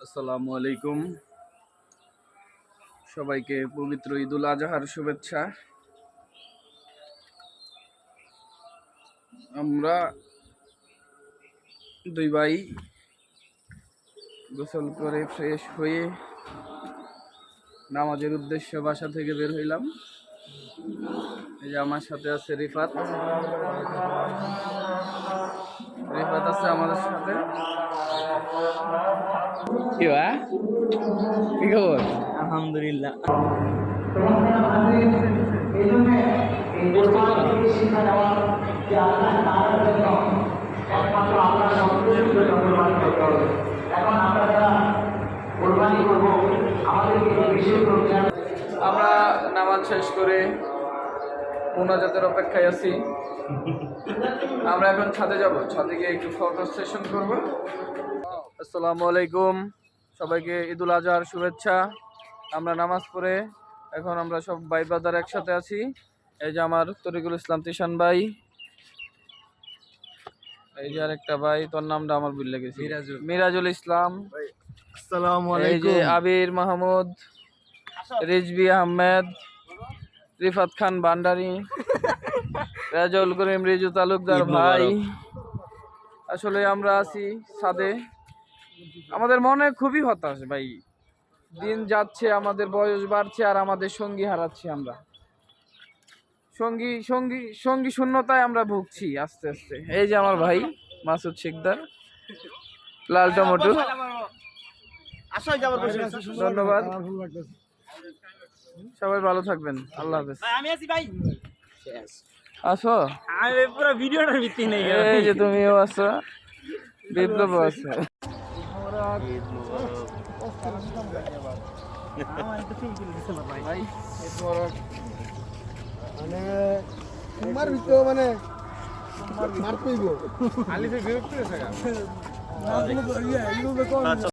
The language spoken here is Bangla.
আসসালামু আলাইকুম, সবাইকে পবিত্র ঈদুল আজহার শুভেচ্ছা। আমরা দুই ভাই গোসল করে ফ্রেশ হয়ে নামাজের উদ্দেশ্যে বাসা থেকে বের হইলাম। এই যে আমার সাথে আছে রিফাত আছে আমাদের সাথে। কি খবর? আলহামদুলিল্লাহ। আমরা নামাজ শেষ করে মোনাজাতের অপেক্ষায় আছি। আমরা এখন ছাদে যাব, ছাদে গিয়ে একটু ফটো সেশন করব। আসসালামু আলাইকুম, সবাইকে ঈদুল আজহার শুভেচ্ছা। আমরা নামাজ পড়ে এখন আমরা সব ভাই ব্রাদার একসাথে আছি। এই যে আমার তরিকুল ইসলাম তিশান ভাই, এই যে আরেকটা ভাই, তোর নামটা আমার ভুলে গেছি, মিরাজুল ইসলাম। এই যে আবির মাহমুদ, রিজভি আহমেদ, রিফাত খান ভান্ডারী, রাজউল করিম রিজু তালুকদার ভাই। আসলে আমরা আছি ছাদে। আমাদের মনে খুবই হতাশ ভাই, দিন যাচ্ছে, আমাদের বয়স বাড়ছে আর আমাদের সঙ্গী হারাচ্ছি আমরা। সঙ্গী সঙ্গী সঙ্গী শূন্যতায় আমরা ভুগছি আস্তে আস্তে। এই যে আমার ভাই মাসুদ শিকদার, লাল টমেটো। ধন্যবাদ, সবাই ভালো থাকবেন, আল্লাহ হাফেজ। আসো, পুরো ভিডিওটার ভিত্তি নেই। এই যে তুমিও আছো, বিপ্লব আছে। মানে